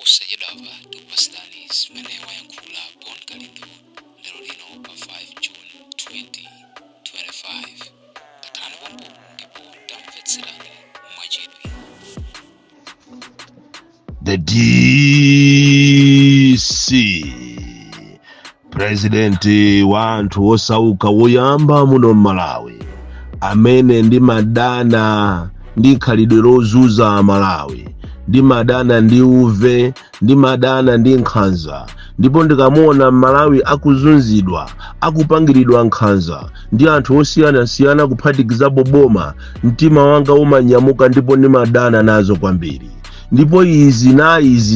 Osayedava Tupastani Menewa Yankula Bon Kalido Lerolino pa 5 June 2025. The Kanawambo Ipo Damvetsilani Mwajidwi. The DC President wa anthu osauka woyamba muno Malawi amene ndi madana ndi khalidwe lozuza Malawi, ndi madana ndi uve, ndi madana ndi nkhanza, ndipo ndikamuona Malawi akuzunzidwa, akupangiridwa nkhanza ndi anthu osiyana-siyana kuphatikizapo boma, mtima wanga umanyamuka ndipo ndi madana nazo kwambiri. Ndipo izi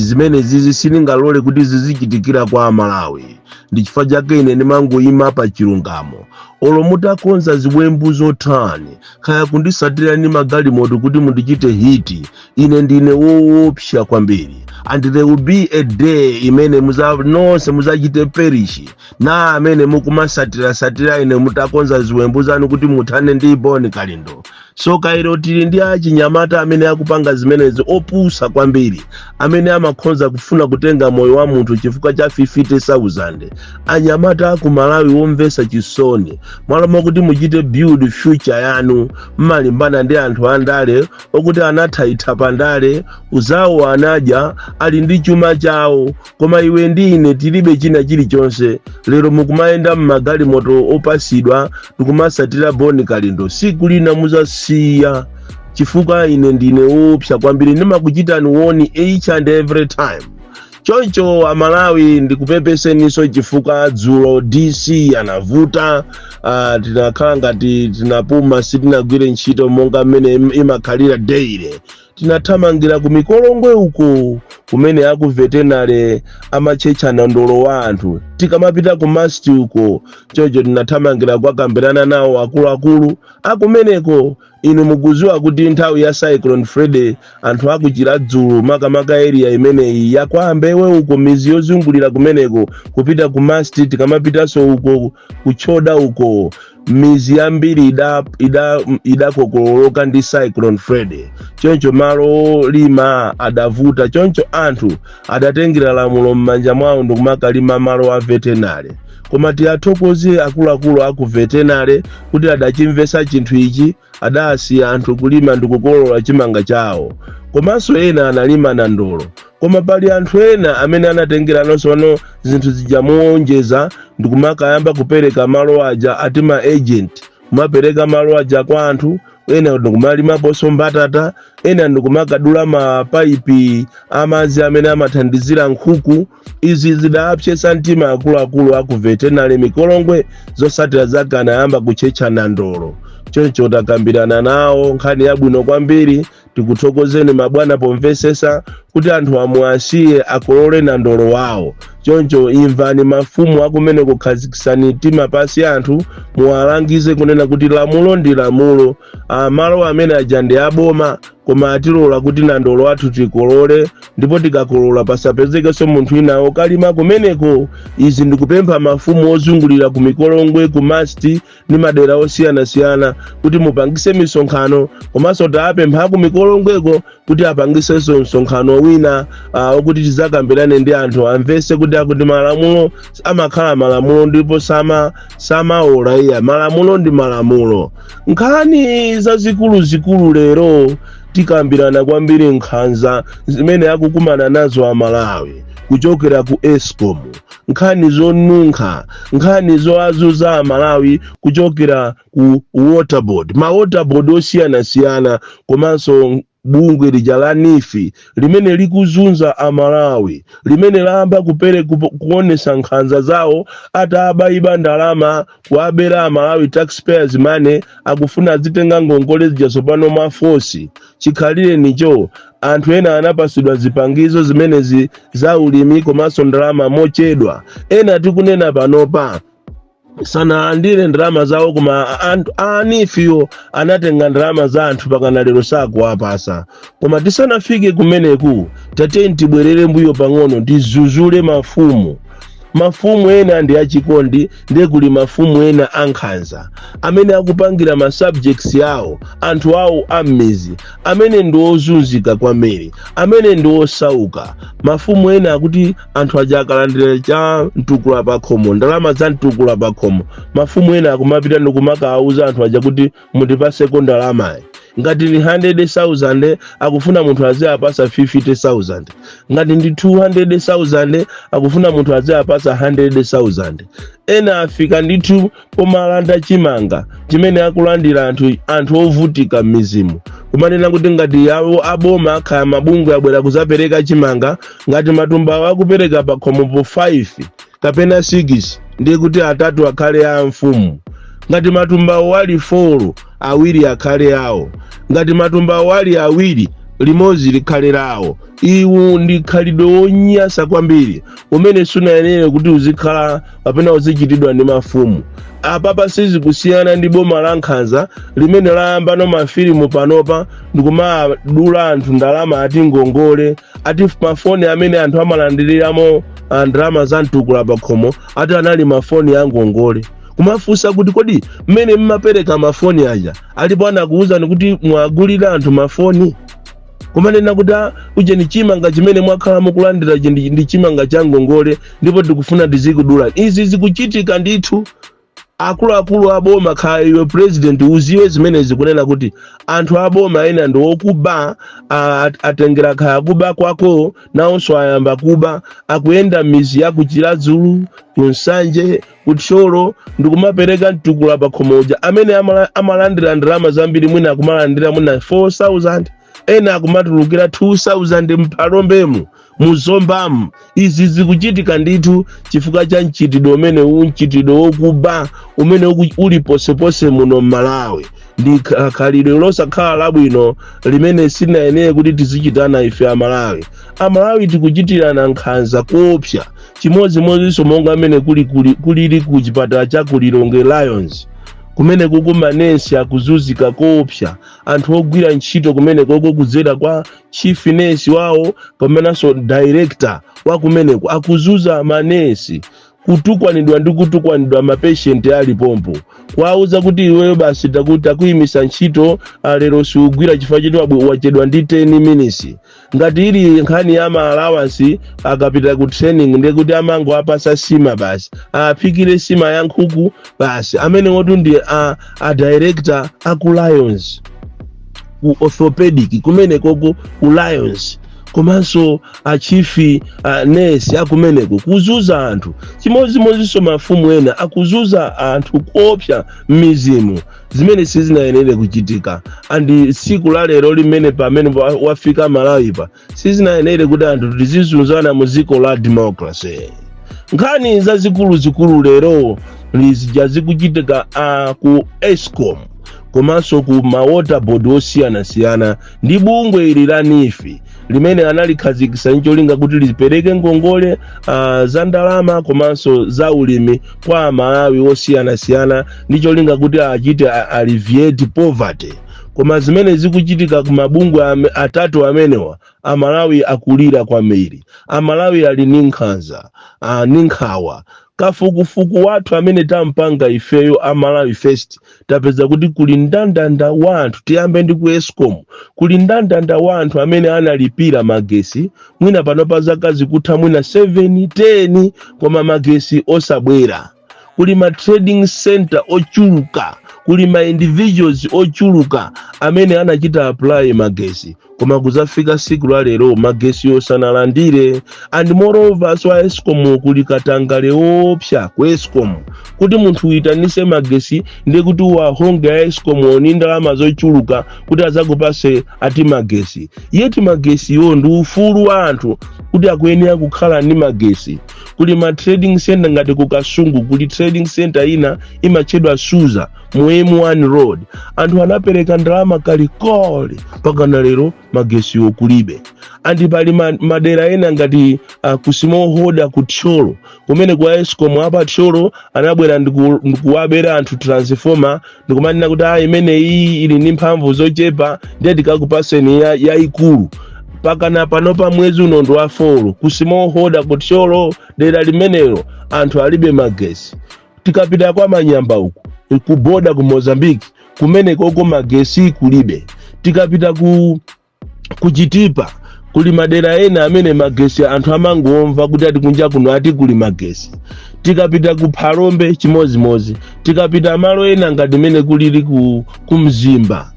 zimene siningalole kuti zizichitikira kwa Malawi. Ndi chifukwa chake ine ndimangoyima pa chilungamo. Olo mutakonza ziwembu zotani, kaya kundisatira ndi magalimoto kuti mundichite hiti, ine ndine woopsa kwambiri. And there will be a day imene nonse muzachite perish, na amene mukumasatira ine mutakonza ziwembu zanu kuti muthane ndi Bon Kalido. So kairo tili ndi achinyamata amene akupanga zimenezi opusa kwambiri, amene amakhonza kufuna kutenga moyo wa munthu chifukwa cha 50,000. Anyamata aku Malawi womvesa chisoni, mwalama kuti muchite build future yanu, mmalimbana ndi anthu andale okuti anathaitha pandale, uzawo anadya, ali ndi chuma chawo, koma iwe ndi ine tilibe china chilichonse. Lero mukumayenda mmagalimoto opasidwa ndikumasatira Bon Kalido, siku lina muzasiya chifukwa ine ndine woopsa kwambiri, ndimakuchitani woni each and every time. Choncho Amalawi ndikupepeseniso chifukwa dzulo DC anavuta, tinakhala ngati tinapuma sitinagwire ntchito monga mmene imakhalira daily. Tinathamangira ku mikolongwe uko kumene aku veterinary amachechana ndolo wa anthu, tikamapita ku masti uko choncho tinathamangira kwakambirana nawo akuluakulu akumeneko. Inu mukuziwa kuti nthawi ya Cyclone Freddy anthu akuchira dzulo makamaka area imeneyi yakwambewe uko, mizi yozungulira kumeneko kupita ku masti, tikamapitanso uko kuchoda uko mizi yambiri idakokololoka ndi Cyclone Freddy. Choncho malo lima adavuta, choncho anthu adatengera lamulo m'manja mwawo ndikumakalima malo a veterinary. Koma tiyathokoze akuluakulu aku veterinary kuti adachimvesa chinthu ichi, adasiya anthu kulima ndikukolola chimanga chawo. Komanso ena analima na ndolo, koma pali anthu ena amene anatengera nonso zinthu zijamuonjeza ndikumakayamba kupereka malo aja ati ma agent, kumapereka malo aja kwa anthu. Ena ndikumalimaponso mbatata, ena ndikumakadula mapaipi amazi amene amathandizira nkhuku. Izi zidapsesa mtima akuluakulu aku veterinary mikolongwe zosatira zake anayamba kuchechana ndolo. Choncho takambirana nawo nkhani yabwino kwambiri, tikuthokozeni mabwana pomvesesa kuti anthu amuasiye akolole na ndolo wawo. Choncho imvani mafumu akumene kukhazikisani mtima pasi anthu, muwalangize kunena kuti lamulo ndi lamulo. Malo amene aja ndi aboma, koma atilola kuti na ndolo athu tikolole, ndipo tikakolola pasapezekenso munthu inawo kalima kumeneko. Izi ndikupempha mafumu ozungulira ku mikolongwe, ku masti ndi madera osiyana-siyana kuti mupangise misonkhano, komanso tapempha ku mikolongweko kuti apangisenso msonkhano wina okuti tizakambirane ndi anthu amvese kuti akuti malamulo amakhala malamulo ndipo samaola iya. Malamulo ndi malamulo. Nkhani zazikulu lero tikambirana kwambiri nkhanza zimene akukumana nazo Amalawi kuchokera ku Eskom, nkhani zonunkha, nkhani zoazuza Amalawi kuchokera ku water board, ma water board osiyana-siyana, komanso bungwe lija la NIFI limene likuzunza Amalawi, limene lamba kuonesa nkhanza zawo atabayiba ndalama kuabera Amalawi taxpayers money, akufuna zitenga ngongole zijasopano mafosi. Chikhalire nicho anthu ena anapasidwa zipangizo zimene za ulimi komanso ndalama mochedwa. Ena tikunena panopa sanalandire ndalama zawo, koma anthu anifiyo anatenga ndalama za anthu pakana lero sakuwapasa. Koma tisanafike kumeneku tateni tibwerere mbuyo pang'ono, tizuzule mafumu. mafumu ena ndi achikondi, ndiye kuli mafumu ena ankhanza amene akupangira ma subjects yawo anthu awo ammizi amene ndi ozunzika kwambiri, amene ndi osauka. Mafumu ena akuti anthu aja akalandira cha mtukula pa khomo, ndalama za mtukula pa khomo, mafumu ena akumapita ndikumakauza anthu aja kuti mundipaseko ndalamayi. Ngati ni 100,000 akufuna munthu aziyapasa 50,000, ngati ndi 200,000 akufuna munthu aziyapasa 100,000. Ena afika ndithu pomalanda chimanga chimene akulandira anthu ovutika m'mizimu, kumanena kuti ngati yawo aboma akhaya mabungwe abwera kuzapereka chimanga, ngati matumbawo akupereka pa khomo po 5 kapena 6, ndiye kuti atatu akhale a mfumu. Ngati matumbawo ali 4, awiri akhale awo. Ngati matumbawo ali awiri, limodzi likhale lawo. Iwu ndi khalidwe wonyasa kwambiri umene sunayenera kuti uzikhala kapena uzichitidwa ndi mafumu. Apapa sizikusiyana ndi boma la nkhanza limene layamba no mafilimu panopa ndikumadula anthu ndalama ati ngongole, ati mafoni amene anthu amalandiriramo ndalama za mtukula pa khomo ati anali mafoni ya ngongole. Kumafunsa kuti kodi mmene mmapereka mafoni aja alipo anakuwuzani kuti mwagulira anthu mafoni? Kumanena kuti uje ni chimanga chimene mwakhala mukulandira ndi chimanga cha ngongole ndipo tikufuna tizikudula. Izi zikuchitika ndithu. Akuluakulu aboma khaya iwe president uziwe zimene zikunena kuti anthu aboma ena ndi okuba, atengera khaya kuba kwako nawonso ayamba kuba, akuyenda mizi ya kuchiladzulu, kunsanje, kutcholo, ndikumapereka mtukula pa khomo uja amene amalandira ndalama zambiri, mwina akumalandira mwina 4,000, ena akumatulukira 2,000 mpalombemu muzombamu. Izi zikuchitika ndithu chifukwa cha mchitidwe umene mchitidwe wokuba umene uli posepose muno Malawi. Ndi khalidwe losakhala labwino limene sinayenera kuti tizichitana ife Amalawi. Amalawi tikuchitirana nkhanza koopsa chimodzimodzinso monga amene kulili ku chipatala cha Kulilongwe Lions, kumene kuku manesi akuzunzika koopsa, anthu ogwira ntchito kumene koko kudzera kwa chief nurse wawo komanso director wa kumeneko akuzunza manesi, kutukwanidwa ndi kutukwanidwa mapatient ali pompo, kwauza kuti iweyo basi takuyimisa ntchito lero siugwira chifukwa choti wachedwa ndi 10 minutes. Ngati ili nkhani ya ma allowance akapita ku training ndiye kuti amango apasa sima basi, aphikire sima ya nkhuku basi, amene wotu ndi a director aku Lions, ku orthopedic kumene koko ku Lions, komanso achifi nurse akumeneko kuzuza anthu. Chimodzimodzinso mafumu ena akuzuza anthu koopsa m'mizimu zimene sizinayenera kuchitika. Andi siku la lero limene pamene wafika Malawi pa sizinayenera kuti anthu tizizunzana mu dziko la democracy. Nkhani zazikulu lero lizija zikuchitika ku Eskom komanso ku mawater board osiyanasiyana ndi bungwe ili la NIFI limene analikhazikitsa ncholinga kuti lipereke ngongole za ndalama komanso za ulimi kwa Malawi osiyanasiyana ndi cholinga kuti achite alleviate poverty. Koma zimene zikuchitika ku mabungwe atatu amenewa, Amalawi akulira kwambiri. Amalawi ali ninkhanza, ninkhawa. Kafukufuku wathu amene tampanga ifeyo Amalawi First tapeza kuti kuli ndandanda wanthu, tiyambe ndi ku Eskom, kuli ndandanda wanthu amene analipira magesi mwina panopa zaka zikutha mwina 7, 10 koma magesi osabwera. Kuli ma trading center ochuluka, kuli ma individuals ochuluka amene anachita apply magesi koma kuzafika siku la lero magesi osanalandire. And moreover so Eskom kuli katangale opsa ku Eskom kuti munthu uitanise magesi ndi kuti wahonga Eskom oni ndalama zochuluka kuti azakupase ati magesi. Yeti magesi yo ndi ufulu wa anthu kuti akuyenera kukhala ndi magesi. Kuli ma trading center ngati ku Kasungu, kuli trading center ina imachedwa Suza mu M1 road, anthu anapereka ndalama kalikole pakana lero magesi okulibe. Andi pali madera ena ngati kusimohoda kutcholo kumene kwa Eskom apa tcholo anabwera ndikuwabera anthu transformer ndikumanena kuti imene iyi ili ndi mphamvu zochepa ndiye tikakupaseni yayikulu. pakana panopa mwezi uno ndi wa 4 kusimohoda kuti cholo dera limenelo anthu alibe magesi. Tikapita kwa Manyamba uku kuboda ku Mozambique kumene koko magesi kulibe. Tikapita ku Chitipa kuli madera ena amene magesi anthu amangomva kuti ati kunja kuno ati kuli magesi. Tikapita ku Phalombe chimozimozi. Tikapita malo ena ngati mene kulili ku Mzimba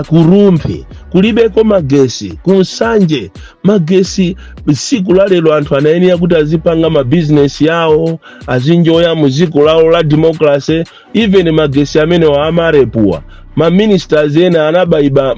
Kurumphe kulibeko magesi. Kunsanje magesi siku la lero anthu anayenera kuti azipanga ma business yawo azinjoya muziko lawo la democracy. Even magesi amene wa amarepuwa ma ministers ena anabaiba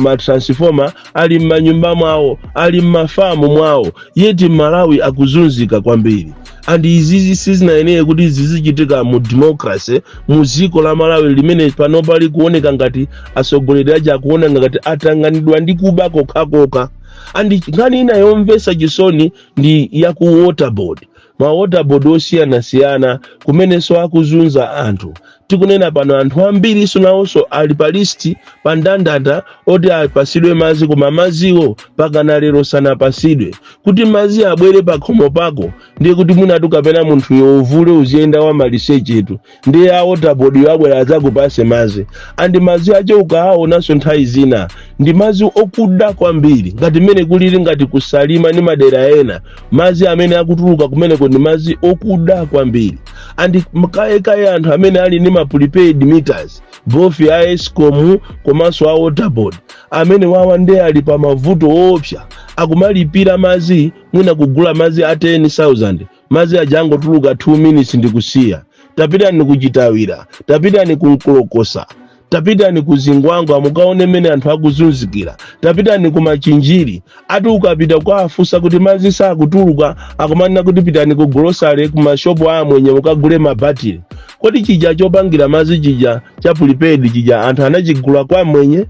ma transformer ali m'manyumba mwawo ali m'mafamu mwawo yeti Malawi akuzunzika kwambiri. And izizi sizinayenera kuti zizichitika mu democracy muziko la Malawi limene panopa likuoneka ngati asogoleri aja akuona ngati atanganidwa ndi kuba kokhakoka. And ngani ina yomvesa chisoni ndi ya ku water board. Ma water board osiyana kumene so akuzunza anthu. Tikunena pano anthu ambiri sonawonso ali pa listi pa ndandanda oti apasidwe mazi koma maziwo pakana lero sanapasidwe. Kuti mazi abwere pa khomo pako ndiye kuti munatu kapena munthu yovule uziyenda wa maliseche etu ndiye a water board yabwera azakupase mazi. Andi mazi acho ukaonanso nthawi zina ndi mazi okuda kwambiri ngati mene kulili ngati kusalima ni madera ena mazi amene akutuluka kumeneko ndi mazi okuda kwambiri. Andi mkaekaye anthu amene ali ni ma prepaid meters both ya Eskom komanso a water board amene wawa ndiye ali pa mavuto opsa akumalipira mazi mwina kugula mazi a 10,000 mazi ajango tuluka 2 minutes ndikusiya. Tapita ni kuchitawira, tapita ni kunkolokosa, tapita ni kuzingwango amukaone mene anthu akuzunzikira, tapita ni kumachinjiri ati ukapita kwa afusa kuti mazi sakutuluka akumanena kuti pita ni ku grocery kumashopu amwenye mukagule mabatiri. Kodi chija chopangira mazi chija cha prepaid chija anthu anachigula kwa mwenye.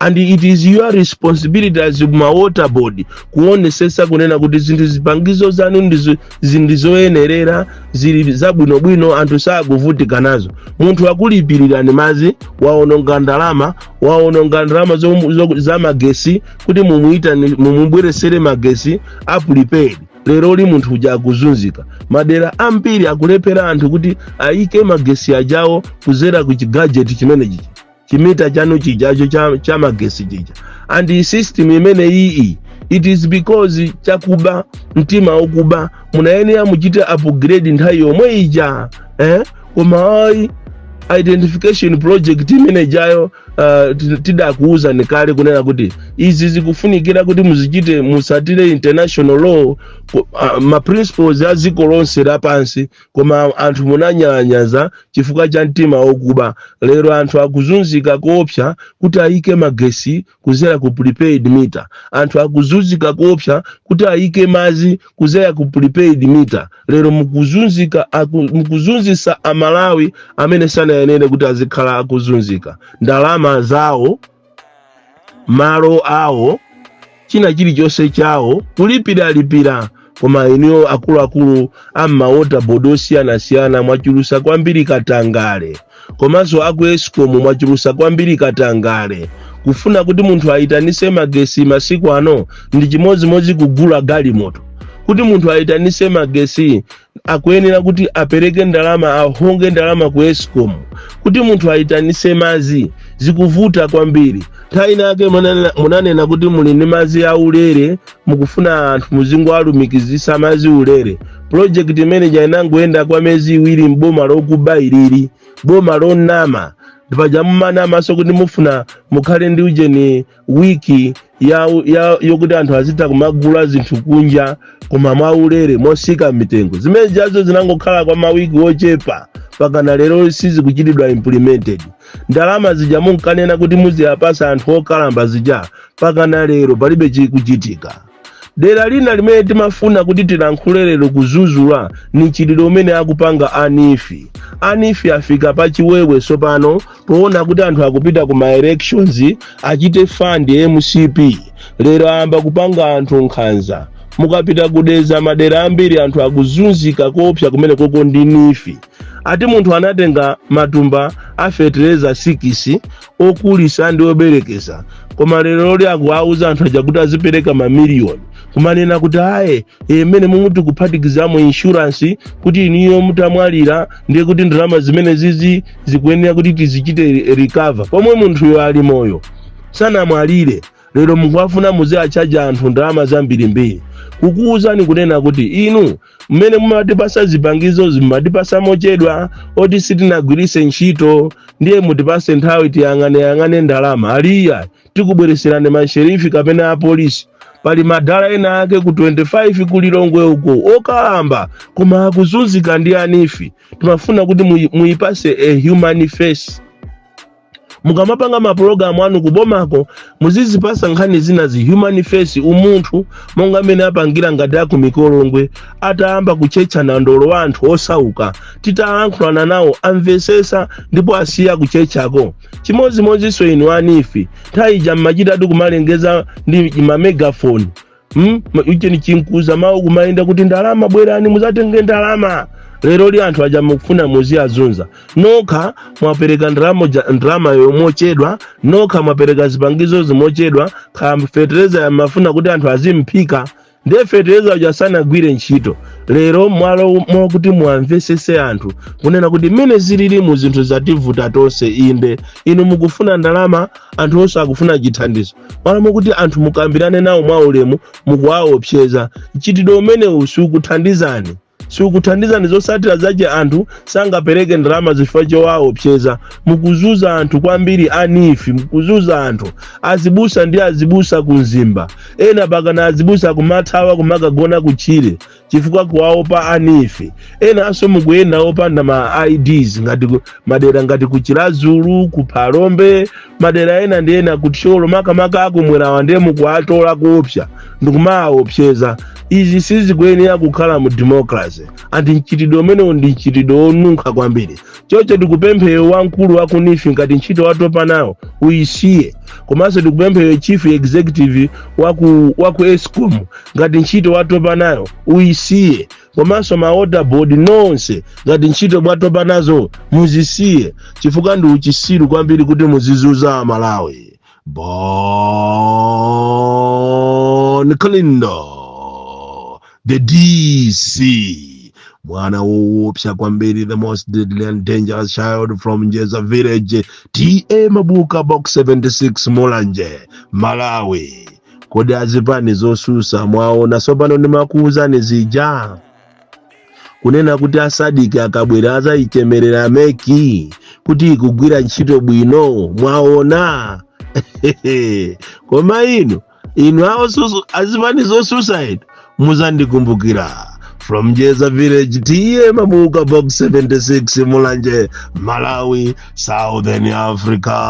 And it is your responsibility as ma water board kuonesesa kunena kuti zinthu zipangizo zanu ndizoyenerera zili zabwinobwino anthu sakuvutika nazo. Munthu akulipirira ni mazi waononga ndalama za magesi kuti mumubweresere magesi a prepaid. Lero li munthu uja akuzunzika. Madera ambiri akulepera anthu kuti aike magesi ajawo kuzera ku gadget chimene chichi chimita chanu chijacho cha magesi chija. And the system imene iyi it is because chakuba mtima okuba munayenera muchite upgrade nthawi yomwe ija koma identification project imene jayo tidakuuza nikale kunena kuti izi zikufunikira kuti muzichite musatire international law ma principles ya ziko lonse lapansi koma anthu munanyalanyaza chifukwa cha mtima okuba. Lero anthu akuzunzika koopsa kuti aike magesi kuzera ku prepaid meter. Anthu akuzunzika koopsa kuti aike mazi kuzera ku prepaid meter. Lero mukuzunzisa Amalawi amene sanayenera kuti azikhala akuzunzika. Ndalama zawo malo awo china chilichonse chawo kulipira koma iniyo akuluakulu amma water board osiyana mwachulusa kwambiri katangale komanso aku Eskom mwachulusa kwambiri katangale. Kufuna kuti munthu aitanise magesi masiku ano ndi chimozimozi kugula galimoto. Kuti munthu aitanise magesi akuyenera kuti apereke ndalama ahonge ndalama ku Eskom. Kuti munthu aitanise mazi zikuvuta kwambiri. Nthawi nake munanena kuti muli ni mazi ya ulere mukufuna anthu muzingo alumikizisa mazi ulere. Project manager inangoenda kwa mezi 2 mboma lokuba ilili boma lonama ndipaja mmanama so kuti mufuna mukhale ndi ujeni wiki yokuti anthu azita kumagula zinthu kunja koma mwaulere mosika mitengo. Zimene jazo zinangokhala kwa mawiki ochepa pakana lero sizi kuchitidwa implemented. Ndalama zija munkanena kuti muziyapasa anthu okalamba zija pakana lero palibe chikuchitika. Dera lina limene timafuna kuti tilankhule lero kuzuzula ni chililo umene akupanga anifi afika pa chiwewe sopano poona kuti anthu akupita ku elections achite fund MCP. Lero amba kupanga anthu nkhanza. Mukapita kudeza madera ambiri anthu akuzunzika koopsa kumene koko ndi nifi. Ati munthu anatenga matumba afetereza 6 okulisa ndi oberekesa, koma lero akuwauza anthu aja kuti azipereka mamiliyoni kumanena kuti aye imene mumuti kuphatikizamo insurance kuti iniyo mutamwalira ndiye kuti ndalama zimene zizi zikuyenera kuti tizichite recover, pomwe munthuyo ali moyo sanamwalire. Lero mukuwafuna muziachaja anthu ndalama zambirimbiri, kukuwuzani kunena kuti inu mmene mumatipasa zipangizo zimatipasa mochedwa oti sitinagwirise ntchito, ndiye mutipase nthawi tiyang'ane ndalama aliya tikubwereserani masherifi kapena apolisi. Pali madala ena ake ku 25 kulilongwe uko okamba koma akuzunzika ndi anifi. Timafuna kuti muipase a human face. Mukamapanga mapulogalamu anu kubomako muzizipasa nkhani zina zi human face, umunthu monga mene apangira ngati aku Mikolongwe atayamba kuchechana ndolo wa anthu osauka, titayankhulana nawo amvesesa ndipo asiya kuchechako. Chimodzimodzinso inu anifi thaija mmachitatu kumalengeza ndi mamegafoni ucheni chinkuza mawu kumayenda kuti ndalama bwerani muzatenge ndalama. Lero anthu aja mukufuna muziazunza nokha mwapereka ndalama yomochedwa, nokha mwapereka zipangizo zimochedwa, fetereza yamafuna kuti anthu azimphika ndiye fetereza uja sanagwire ntchito. Lero mwalo mwakuti muamvesese anthu kunena kuti mene zilili mu zinthu zativuta tonse inde inu mukufuna ndalama, anthu onse akufuna chithandizo. Mwalo mwakuti anthu mukambirane nawo mwaulemu mukuwaopseza chitidwe umene usukuthandizani. Sikuthandizani zosatira zache anthu sangapereke ndalama zifukwa chowaopseza. Mukuzuza anthu kwambiri anifi, mukuzuza anthu azibusa ndi azibusa kunzimba, ena pakana azibusa kumathawa kumakagona kuchire chifukwa kuwaopa anifi, ena aso mukuyenda opanda ma IDs ngati madera ngati kuchilazulu kuphalombe madera ena ndi ena kutcholo makamaka akumwerawa ndiye mukuatola kuopsa ndikumaopseza. Izi sizikuyenera kukhala mu democracy, andi mchitidwe umene ndi mchitidwe onunkha kwambiri. Chocho tikupemphe wamkulu wa kunifi ngati ntchito watopa nawo uyisiye, komanso tikupemphe chief executive waku Eskom ngati ntchito watopa nayo uyisiye, komanso ma order board nonse ngati ntchito mwatopa nazo muzisiye chifukwa ndi uchisiru kwambiri kuti muzizuza Malawi. Bon Kalindo the DC mwana woopsa kwambiri, the most deadly and dangerous child from Njeza village, TA Mabuka box 76 Mulanje Malawi. Kodi azipani zosusa mwaona sopano ndi makuuzani zija kunena kuti asadiki akabwera azayichemerera meki kuti ikugwira ntchito bwino mwaona. Koma inu awo azipani zosusa muzandikumbukira. From Njeza village, TA Mabuka box 76 Mulanje Malawi, Southern Africa.